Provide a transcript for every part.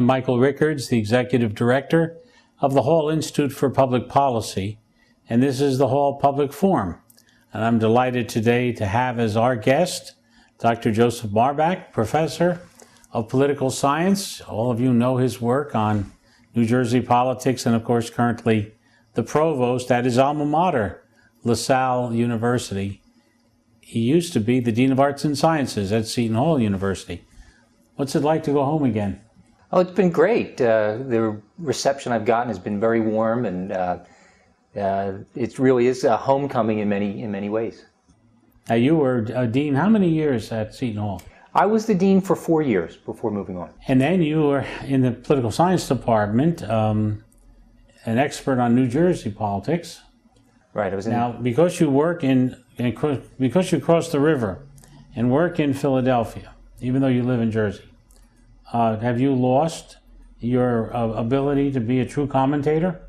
I'm Michael Rickards, the Executive Director of the Hall Institute for Public Policy, and this is the Hall Public Forum. And I'm delighted today to have as our guest Dr. Joseph Marbach, Professor of Political Science. All of you know his work on New Jersey politics, and of course currently the Provost at his alma mater, LaSalle University. He used to be the Dean of Arts and Sciences at Seton Hall University. What's it like to go home again? Oh, it's been great. The reception I've gotten has been very warm, and it really is a homecoming in many ways. Now, you were a dean how many years at Seton Hall? I was the dean for 4 years before moving on. And then you were in the political science department, an expert on New Jersey politics. Right. I was now because you work because you cross the river and work in Philadelphia, even though you live in Jersey. Have you lost your ability to be a true commentator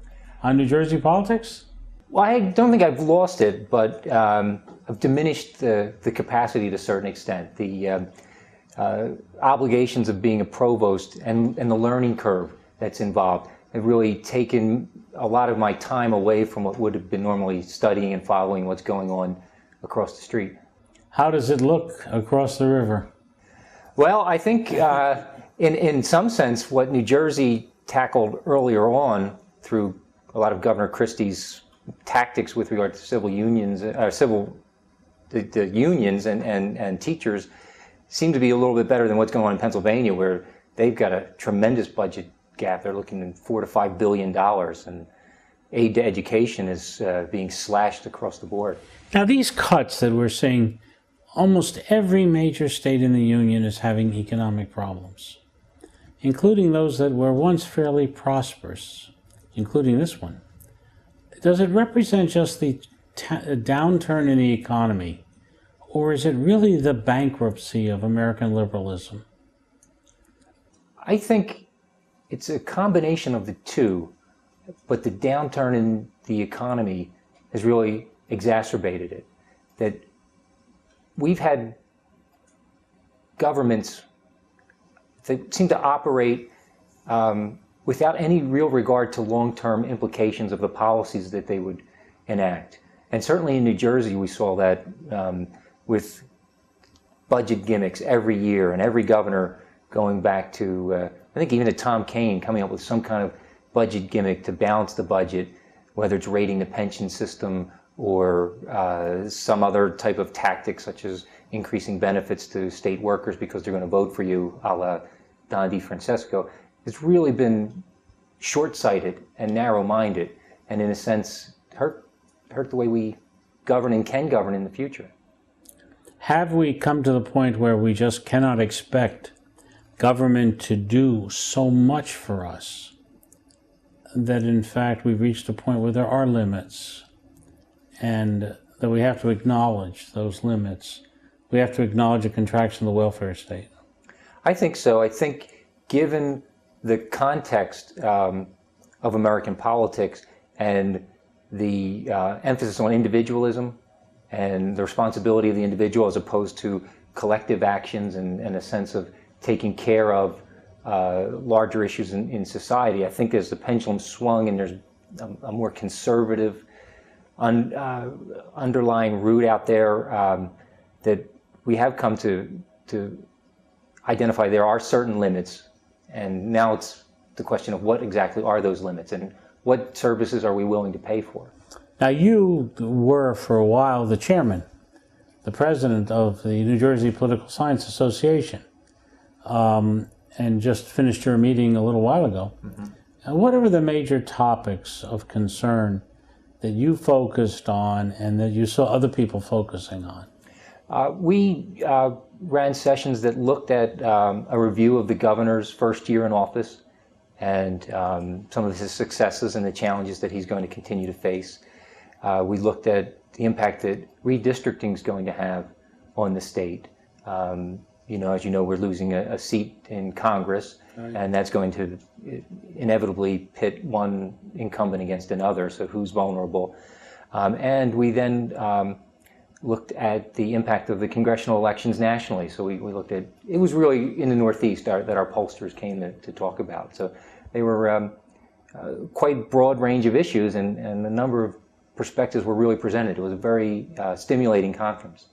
on New Jersey politics? Well, I don't think I've lost it, but I've diminished the capacity to a certain extent. The obligations of being a provost and the learning curve that's involved have really taken a lot of my time away from what would have been normally studying and following what's going on across the street. How does it look across the river? Well, I think in some sense what New Jersey tackled earlier on through a lot of Governor Christie's tactics with regard to civil unions, the unions and teachers seem to be a little bit better than what's going on in Pennsylvania, where they've got a tremendous budget gap. They're looking at $4 to $5 billion, and aid to education is being slashed across the board. Now, these cuts that we're seeing, almost every major state in the union is having economic problems, including those that were once fairly prosperous, including this one. Does it represent just the downturn in the economy, or is it really the bankruptcy of American liberalism? I think it's a combination of the two, but the downturn in the economy has really exacerbated it. That we've had governments that seem to operate without any real regard to long-term implications of the policies that they would enact. And certainly in New Jersey, we saw that with budget gimmicks every year, and every governor going back to, I think even to Tom Kean, coming up with some kind of budget gimmick to balance the budget, whether it's raiding the pension system or some other type of tactic, such as increasing benefits to state workers because they're going to vote for you, a la Don DeFrancesco. It's really been short-sighted and narrow-minded, and in a sense hurt the way we govern and can govern in the future. Have we come to the point where we just cannot expect government to do so much for us that in fact we've reached a point where there are limits, and that we have to acknowledge those limits? We have to acknowledge a contraction of the welfare state. I think so. I think given the context of American politics and the emphasis on individualism and the responsibility of the individual as opposed to collective actions and a sense of taking care of larger issues in society, I think as the pendulum swung and there's a more conservative underlying root out there, that we have come to identify there are certain limits, and now it's the question of what exactly are those limits and what services are we willing to pay for. Now, you were for a while the chairman, the president of the New Jersey Political Science Association, and just finished your meeting a little while ago. Mm-hmm. And what are the major topics of concern that you focused on and that you saw other people focusing on? We ran sessions that looked at a review of the governor's first year in office and some of his successes and the challenges that he's going to continue to face. We looked at the impact that redistricting is going to have on the state. You know, as you know, we're losing a seat in Congress, and that's going to inevitably pit one incumbent against another, so who's vulnerable. And we then looked at the impact of the congressional elections nationally. So we looked at, it was really in the Northeast that our pollsters came to talk about. So they were quite broad range of issues, and a number of perspectives were really presented. It was a very stimulating conference.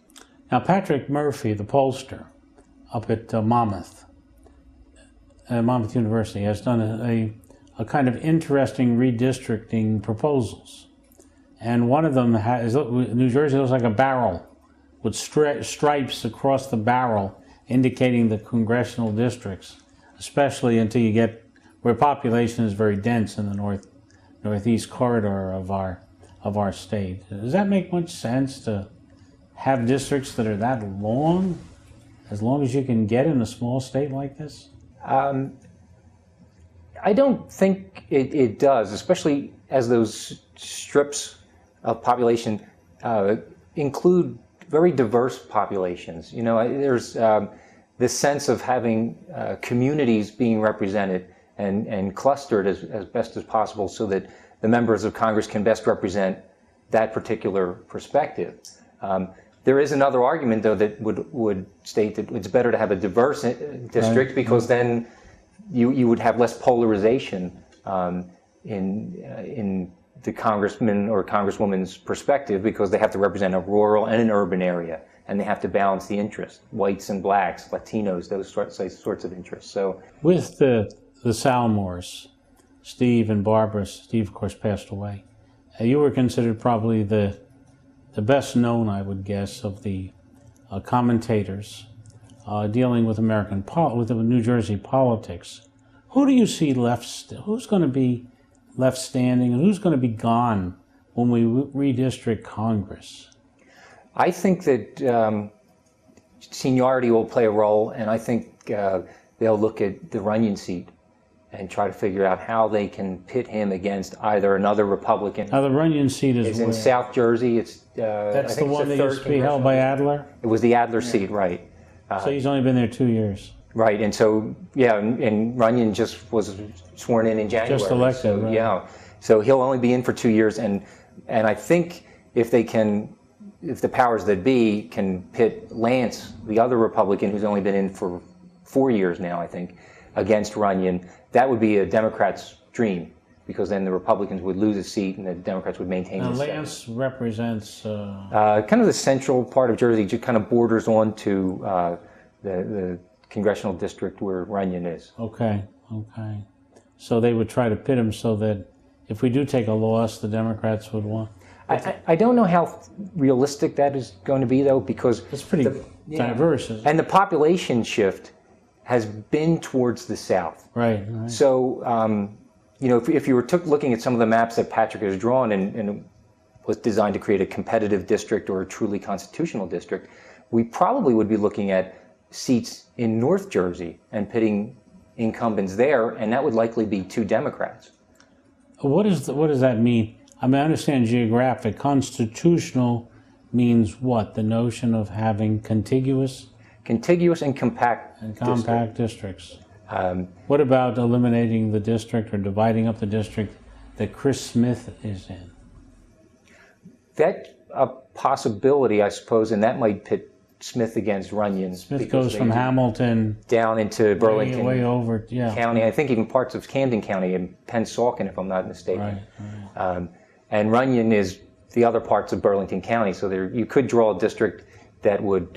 Now, Patrick Murphy, the pollster up at Monmouth University, has done a kind of interesting redistricting proposals. And one of them has, New Jersey looks like a barrel with stripes across the barrel indicating the congressional districts, especially until you get where population is very dense in the northeast corridor of our state. Does that make much sense to have districts that are that long, as long as you can get in a small state like this? I don't think it does, especially as those strips of population include very diverse populations. You know, there's this sense of having communities being represented and clustered as best as possible so that the members of Congress can best represent that particular perspective. There is another argument, though, that would state that it's better to have a diverse district, because then you would have less polarization in the congressman or congresswoman's perspective, because they have to represent a rural and an urban area, and they have to balance the interests, whites and blacks, Latinos, those sorts of interests. So with the Salmores, Steve and Barbara, Steve of course passed away, you were considered probably the best known, I would guess, of the commentators dealing with with the New Jersey politics. Who do you see left? Who's going to be left standing, and who's going to be gone when we redistrict Congress? I think that seniority will play a role, and I think they'll look at the Runyon seat and try to figure out how they can pit him against either another Republican. Now, the Runyon seat is in South Jersey. It's that's the one that used to be held by Adler? It was the Adler seat, right. So he's only been there 2 years. Right, and so, yeah, and Runyon just was sworn in January. Just elected, so, right. Yeah, so he'll only be in for 2 years, and I think if the powers that be can pit Lance, the other Republican who's only been in for 4 years now, I think, against Runyon, that would be a Democrat's dream, because then the Republicans would lose a seat and the Democrats would maintain the Senate. Lance represents... kind of the central part of Jersey, just kind of borders on to the congressional district where Runyon is. Okay. So they would try to pit him so that if we do take a loss, the Democrats would want... I don't know how realistic that is going to be, though, because... It's pretty diverse. And the population shift has been towards the South. Right. So, you know, if you were looking at some of the maps that Patrick has drawn and was designed to create a competitive district or a truly constitutional district, we probably would be looking at seats in North Jersey and pitting incumbents there, and that would likely be 2 Democrats. What does that mean? I mean, I understand geographic. Constitutional means what? The notion of having contiguous and compact districts. What about eliminating the district or dividing up the district that Chris Smith is in? That's a possibility, I suppose, and that might pit Smith against Runyon. Smith goes from Hamilton down into Burlington way over, County. I think even parts of Camden County and Pennsauken, if I'm not mistaken. Right. And Runyon is the other parts of Burlington County, so you could draw a district that would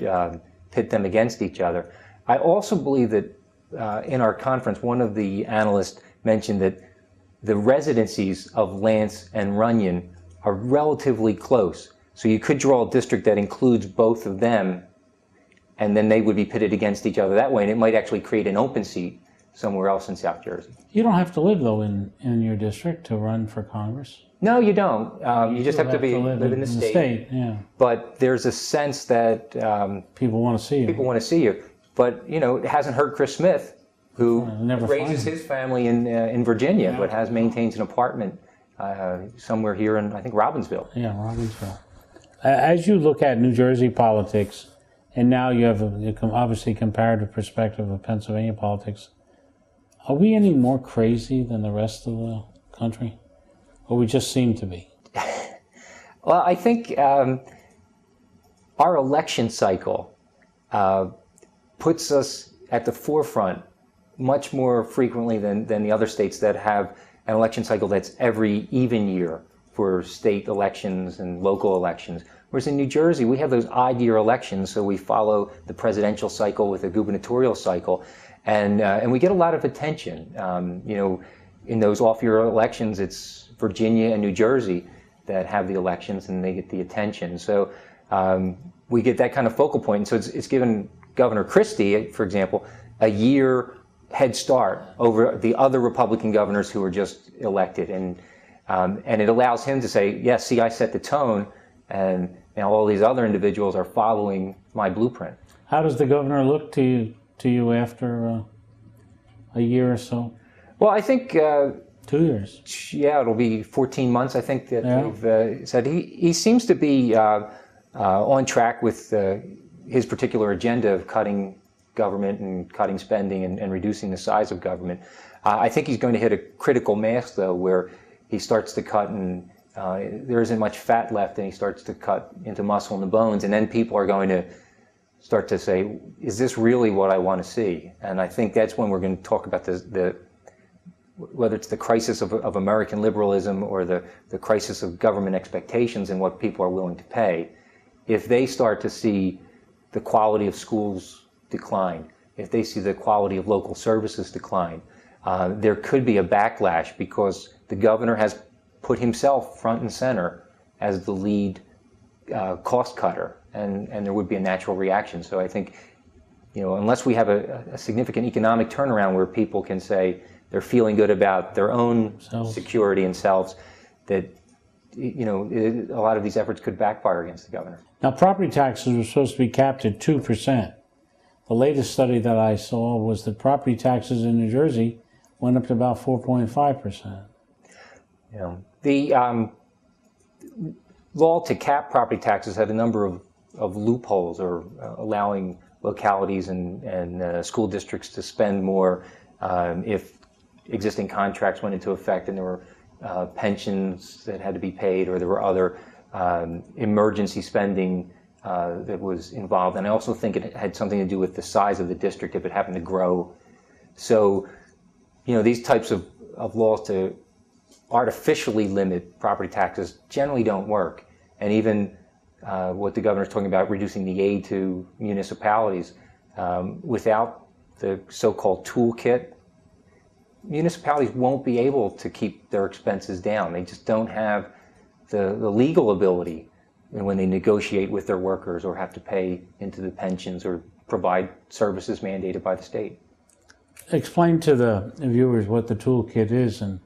pit them against each other. I also believe that in our conference, one of the analysts mentioned that the residencies of Lance and Runyon are relatively close. So you could draw a district that includes both of them, and then they would be pitted against each other that way, and it might actually create an open seat somewhere else in South Jersey. You don't have to live, though, in your district to run for Congress. No, you don't. You just have to live in the state. Yeah. But there's a sense that people want to see you. People want to see you. But, you know, it hasn't hurt Chris Smith, who raises his family in Virginia, but maintains an apartment somewhere here in, I think, Robbinsville. Yeah, Robbinsville. As you look at New Jersey politics, and now you have obviously comparative perspective of Pennsylvania politics, are we any more crazy than the rest of the country? Or we just seem to be? Well, I think our election cycle puts us at the forefront much more frequently than the other states that have an election cycle that's every even year for state elections and local elections. Whereas in New Jersey, we have those odd year elections, so we follow the presidential cycle with a gubernatorial cycle, and we get a lot of attention. You know, in those off-year elections, it's Virginia and New Jersey that have the elections, and they get the attention. So we get that kind of focal point. And so it's given Governor Christie, for example, a year head start over the other Republican governors who were just elected, and it allows him to say, yes, see, I set the tone, and now all these other individuals are following my blueprint. How does the governor look to you after a year or so? Well, I think 2 years. Yeah, it'll be 14 months. I think that Yeah. they've said he seems to be on track with his particular agenda of cutting government and cutting spending and reducing the size of government. I think he's going to hit a critical mass, though, where he starts to cut and there isn't much fat left, and he starts to cut into muscle and the bones, and then people are going to start to say, is this really what I want to see? And I think that's when we're going to talk about whether it's the crisis of American liberalism or the crisis of government expectations and what people are willing to pay. If they start to see the quality of schools decline, if they see the quality of local services decline, there could be a backlash because the governor has put himself front and center as the lead cost cutter, and there would be a natural reaction. So I think, you know, unless we have a significant economic turnaround where people can say they're feeling good about their own security and selves, that, you know, a lot of these efforts could backfire against the governor. Now, property taxes were supposed to be capped at 2%. The latest study that I saw was that property taxes in New Jersey went up to about 4.5%. You know, the law to cap property taxes had a number of loopholes, or allowing localities and school districts to spend more if existing contracts went into effect and there were pensions that had to be paid, or there were other emergency spending that was involved. And I also think it had something to do with the size of the district if it happened to grow. So, you know, these types of laws to artificially limit property taxes generally don't work. And even what the governor's talking about, reducing the aid to municipalities, without the so-called toolkit, municipalities won't be able to keep their expenses down. They just don't have the legal ability when they negotiate with their workers or have to pay into the pensions or provide services mandated by the state. Explain to the viewers what the toolkit is and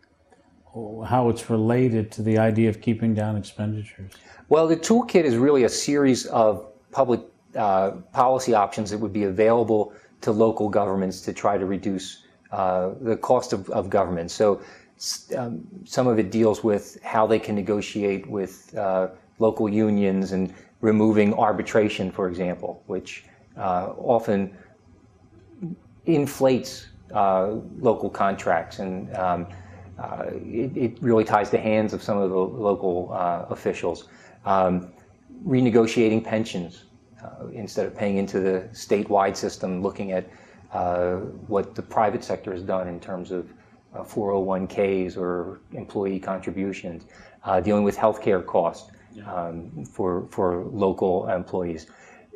how it's related to the idea of keeping down expenditures. Well, the toolkit is really a series of public policy options that would be available to local governments to try to reduce the cost of government. So some of it deals with how they can negotiate with local unions and removing arbitration, for example, which often inflates local contracts, and it really ties the hands of some of the local officials. Renegotiating pensions instead of paying into the statewide system, looking at what the private sector has done in terms of 401ks or employee contributions, dealing with healthcare costs for local employees.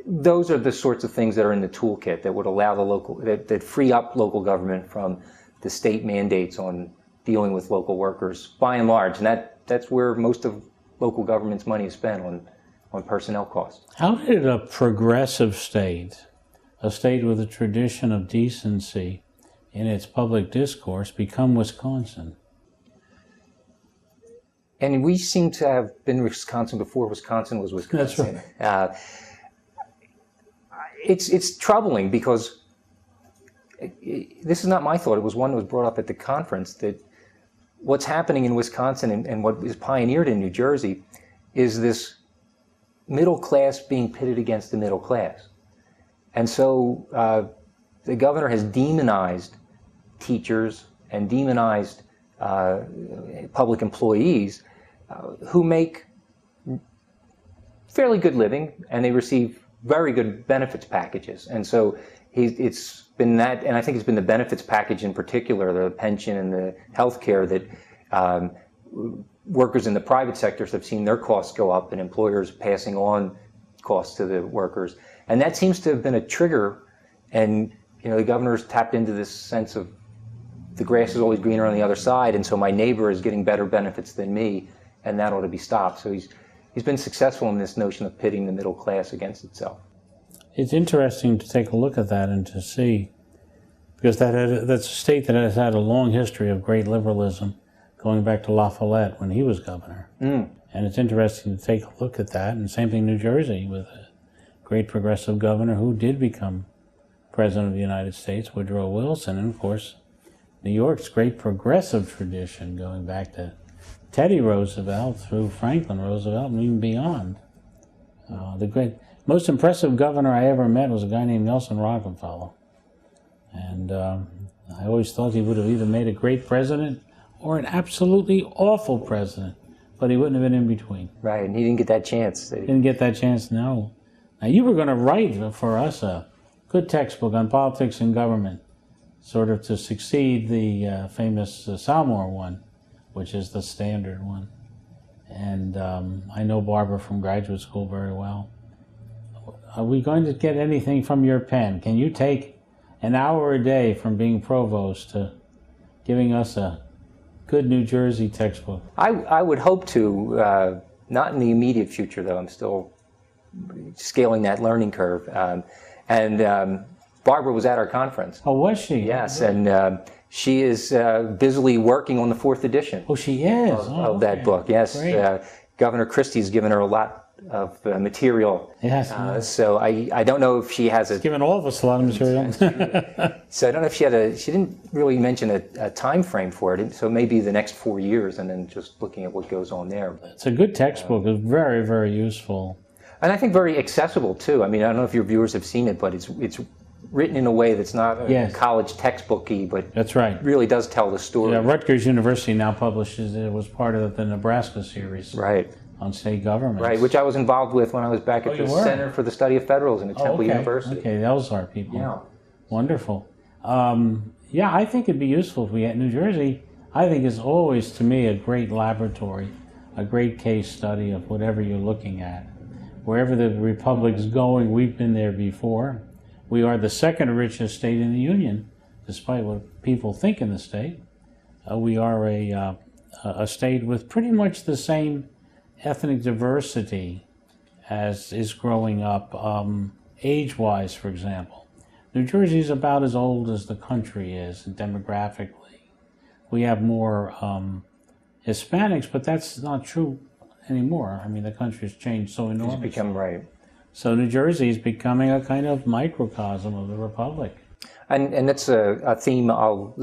Those are the sorts of things that are in the toolkit that would allow the local, that free up local government from the state mandates on dealing with local workers by and large. And that's where most of local government's money is spent, on personnel costs. How did a progressive state, a state with a tradition of decency in its public discourse, become Wisconsin? And we seem to have been Wisconsin before Wisconsin was Wisconsin. That's right. It's troubling because this is not my thought. It was one that was brought up at the conference, that what's happening in Wisconsin and what is pioneered in New Jersey is this middle class being pitted against the middle class. And so the governor has demonized teachers and demonized public employees who make fairly good living, and they receive very good benefits packages. And so it's been that, and I think it's been the benefits package in particular, the pension and the health care, that workers in the private sectors have seen their costs go up and employers passing on costs to the workers. And that seems to have been a trigger, and the governor's tapped into this sense of the grass is always greener on the other side, and so my neighbor is getting better benefits than me, and that ought to be stopped. So he's been successful in this notion of pitting the middle class against itself. It's interesting to take a look at that and to see, because that's a state that has had a long history of great liberalism, going back to La Follette when he was governor. And it's interesting to take a look at that. And same thing New Jersey, with a great progressive governor who did become President of the United States, Woodrow Wilson. And of course, New York's great progressive tradition, going back to Teddy Roosevelt through Franklin Roosevelt and even beyond. The most impressive governor I ever met was a guy named Nelson Rockefeller. And I always thought he would have either made a great president or an absolutely awful president, but he wouldn't have been in between. Right, and he didn't get that chance. Didn't get that chance, no. Now, you were going to write for us a good textbook on politics and government, sort of to succeed the famous Salmore one, which is the standard one. And I know Barbara from graduate school very well. Are we going to get anything from your pen? Can you take an hour a day from being provost to giving us a good New Jersey textbook? I would hope to, not in the immediate future, though. I'm still scaling that learning curve. And Barbara was at our conference. Oh, was she? Yes, and she is busily working on the 4th edition. Oh, she is? Of that book, yes. Governor Christie's given her a lot of material. Yes. So I don't know if she has a... Given all of us a lot of material. So I don't know if she didn't really mention a time frame for it, so maybe the next 4 years, and then just looking at what goes on there. It's a good textbook. It's very, very useful. And I think very accessible, too. I mean, I don't know if your viewers have seen it, but it's written in a way that's not college textbooky, but that's right. Really does tell the story. Yeah, Rutgers University now publishes it. It was part of the Nebraska series. Right. On state government. Right, which I was involved with when I was back at the Center for the Study of Federalism at Temple University. Okay, those are people. Yeah. Wonderful. Yeah, I think it'd be useful if we had New Jersey. I think is always, to me, a great laboratory, a great case study of whatever you're looking at. Wherever the Republic's going, we've been there before. We are the second richest state in the Union, despite what people think in the state. We are a state with pretty much the same ethnic diversity as is growing up, age-wise, for example. New Jersey is about as old as the country is demographically. We have more Hispanics, but that's not true anymore. I mean, the country's changed so enormously. It's become right. So New Jersey is becoming a kind of microcosm of the Republic. And that's a theme I'll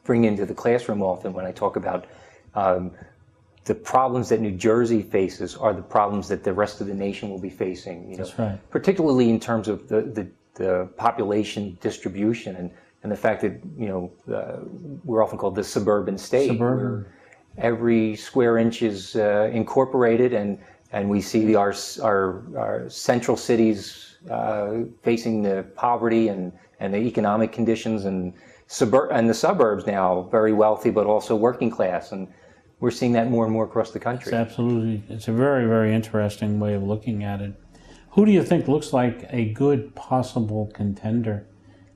bring into the classroom often when I talk about the problems that New Jersey faces are the problems that the rest of the nation will be facing. That's right. Particularly in terms of the population distribution and the fact that we're often called the suburban state. Suburban. Every square inch is incorporated, and we see our central cities facing the poverty and the economic conditions, and the suburbs now very wealthy but also working class, and we're seeing that more and more across the country. It's a very, very interesting way of looking at it. Who do you think looks like a good possible contender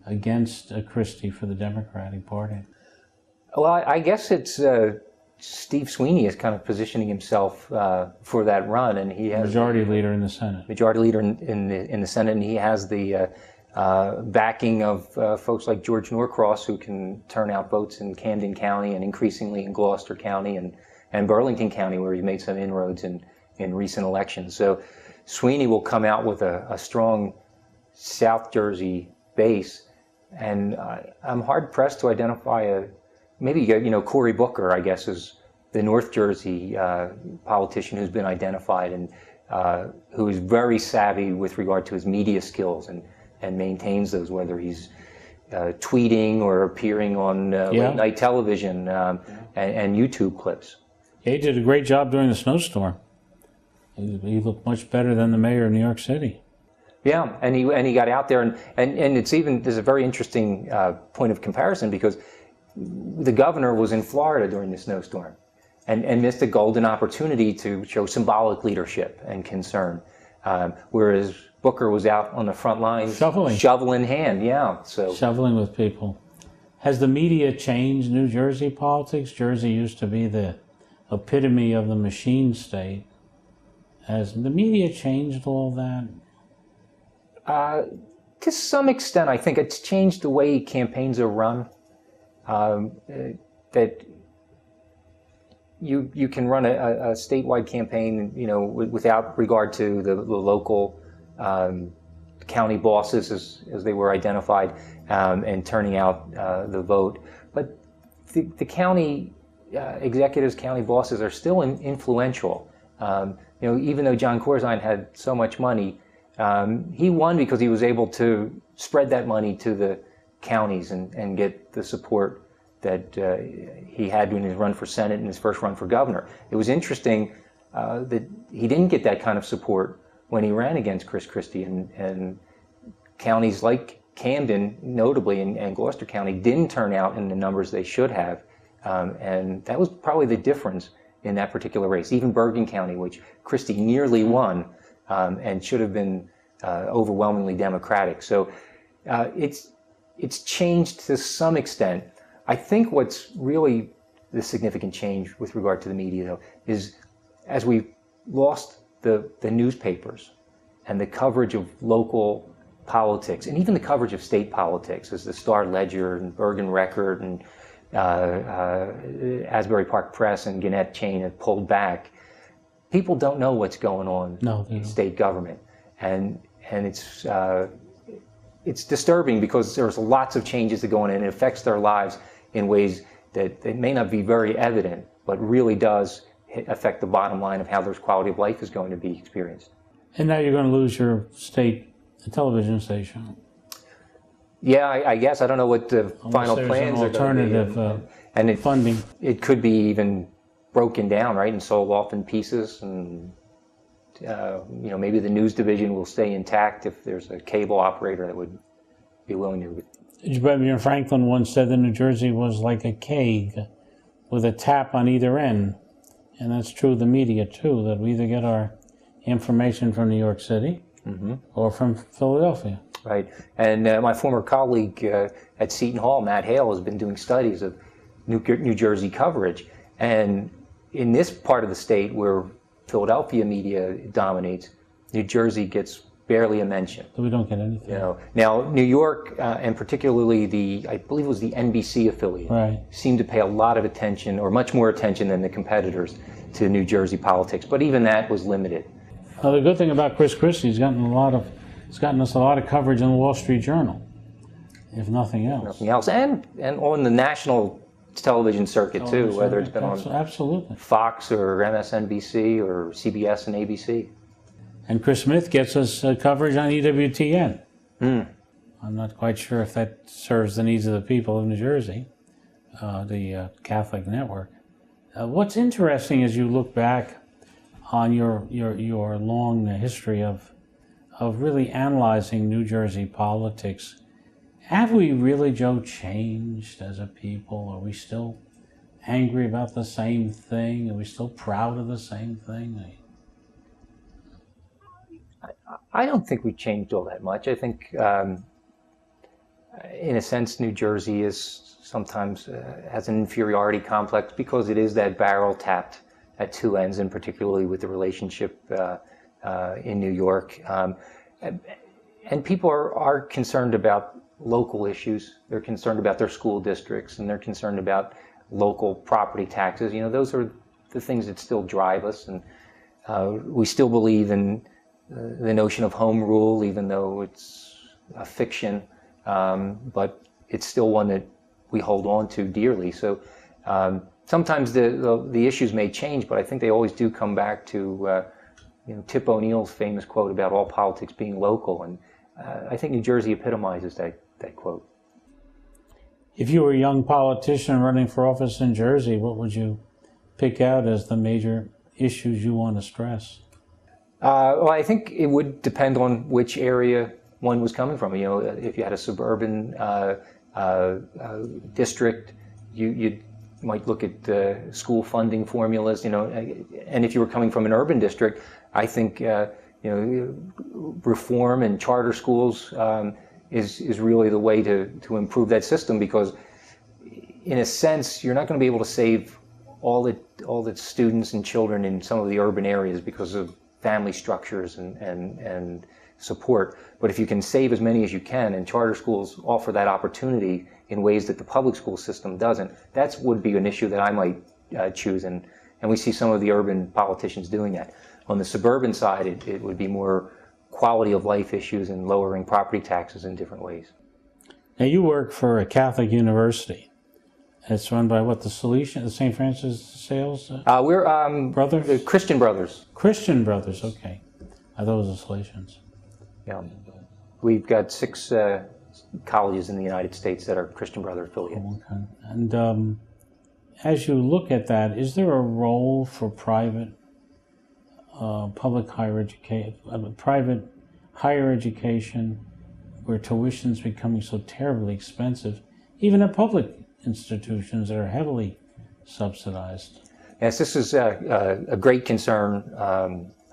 against Christie for the Democratic Party? Well, I guess it's Steve Sweeney is kind of positioning himself for that run, and he has majority leader in the Senate. Majority leader in the Senate, and he has the backing of folks like George Norcross, who can turn out votes in Camden County and increasingly in Gloucester County and Burlington County, where he made some inroads in recent elections. So Sweeney will come out with a strong South Jersey base, and I'm hard pressed to identify maybe Cory Booker, I guess, is the North Jersey politician who's been identified and who is very savvy with regard to his media skills and maintains those, whether he's tweeting or appearing on late night television and YouTube clips. He did a great job during the snowstorm. He looked much better than the mayor of New York City. Yeah, and he got out there, and it's even, there's a very interesting point of comparison, because the governor was in Florida during the snowstorm and missed a golden opportunity to show symbolic leadership and concern, whereas Booker was out on the front lines, shovel in hand. Yeah, so shoveling with people. Has the media changed New Jersey politics? Jersey used to be the epitome of the machine state. Has the media changed all that? To some extent, I think it's changed the way campaigns are run. That you can run a statewide campaign, without regard to the local county bosses as they were identified, and turning out the vote. But the county executives, county bosses are still influential. Even though John Corzine had so much money, he won because he was able to spread that money to the counties and get the support that he had in his run for Senate and his first run for governor. It was interesting that he didn't get that kind of support when he ran against Chris Christie, and counties like Camden, notably, and Gloucester County didn't turn out in the numbers they should have, and that was probably the difference in that particular race. Even Bergen County, which Christie nearly won, and should have been overwhelmingly Democratic. So it's changed to some extent. I think what's really the significant change with regard to the media, though, is as we've lost the newspapers and the coverage of local politics, and even the coverage of state politics, as the Star-Ledger and Bergen Record and Asbury Park Press and Gannett Chain have pulled back. People don't know what's going on in state government, and it's disturbing because there's lots of changes that go on, and it affects their lives in ways that may not be very evident, but really does affect the bottom line of how their quality of life is going to be experienced. And now you're going to lose your state television station. Yeah, I guess. I don't know what the final plans are going to be. Alternative funding. It could be even broken down, right, and sold off in pieces, and maybe the news division will stay intact if there's a cable operator that would be willing to. Benjamin Franklin once said that New Jersey was like a keg with a tap on either end, and that's true of the media too. That we either get our information from New York City or from Philadelphia. Right, and my former colleague at Seton Hall, Matt Hale, has been doing studies of New Jersey coverage, and in this part of the state where Philadelphia media dominates, New Jersey gets barely a mention. So we don't get anything. Now New York, and particularly I believe it was the NBC affiliate, seemed to pay a lot of attention, or much more attention than the competitors, to New Jersey politics. But even that was limited. Well, the good thing about Chris Christie, he's gotten us a lot of coverage in the Wall Street Journal, if nothing else. Nothing else, and on the national television circuit too, whether it's been on Fox or MSNBC or CBS and ABC. And Chris Smith gets us coverage on EWTN. I'm not quite sure if that serves the needs of the people of New Jersey, the Catholic network. What's interesting as you look back on your long history of really analyzing New Jersey politics, have we really, Joe, changed as a people? Are we still angry about the same thing? Are we still proud of the same thing? I don't think we've changed all that much. I think, in a sense, New Jersey is sometimes has an inferiority complex because it is that barrel tapped at two ends, and particularly with the relationship in New York. And people are concerned about local issues. They're concerned about their school districts, and they're concerned about local property taxes. Those are the things that still drive us, and we still believe in the notion of home rule, even though it's a fiction, but it's still one that we hold on to dearly. So sometimes the issues may change, but I think they always do come back to Tip O'Neill's famous quote about all politics being local, and I think New Jersey epitomizes that quote. If you were a young politician running for office in Jersey, what would you pick out as the major issues you want to stress? Well, I think it would depend on which area one was coming from. You know, if you had a suburban district, you might look at school funding formulas. You know, and if you were coming from an urban district, I think you know, reform and charter schools is really the way to improve that system, because in a sense you're not going to be able to save all the students and children in some of the urban areas because of family structures and support. But if you can save as many as you can, and charter schools offer that opportunity in ways that the public school system doesn't, that would be an issue that I might choose, and we see some of the urban politicians doing that. On the suburban side, it would be more quality of life issues and lowering property taxes in different ways. Now, you work for a Catholic university. It's run by what, the Salesian, the St. Francis de Sales? We're Brothers? The Christian Brothers. Christian Brothers, okay. I thought it was the Salesians. Yeah. We've got 6 colleges in the United States that are Christian Brother affiliates. Okay. And as you look at that, is there a role for private public higher education, private higher education, where tuition's becoming so terribly expensive, even at public institutions that are heavily subsidized? Yes, this is a great concern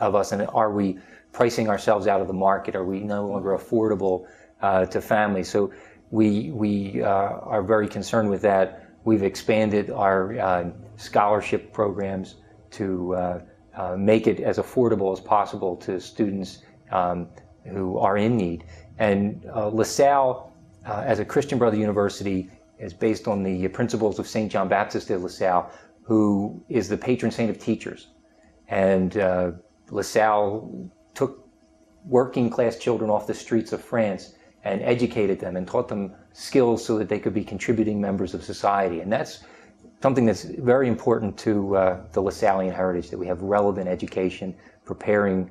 of us. And are we pricing ourselves out of the market? Are we no longer affordable to families? So we are very concerned with that. We've expanded our scholarship programs to make it as affordable as possible to students who are in need. And LaSalle, as a Christian Brother university, is based on the principles of St. John Baptist de LaSalle, who is the patron saint of teachers. And LaSalle took working class children off the streets of France and educated them and taught them skills so that they could be contributing members of society. And that's something that's very important to the LaSallian heritage, that we have relevant education preparing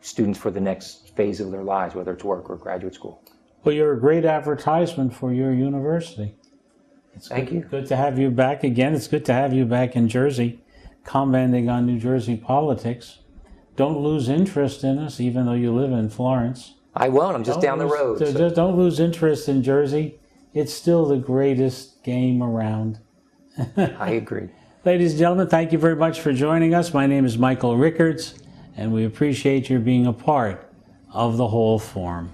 students for the next phase of their lives, whether it's work or graduate school. Well, you're a great advertisement for your university. Thank you. Good to have you back again. It's good to have you back in Jersey, commenting on New Jersey politics. Don't lose interest in us, even though you live in Florence. I won't. I'm just down the road. So. Don't lose interest in Jersey. It's still the greatest game around. I agree. Ladies and gentlemen, thank you very much for joining us. My name is Michael Rickards, and we appreciate your being a part of the whole forum.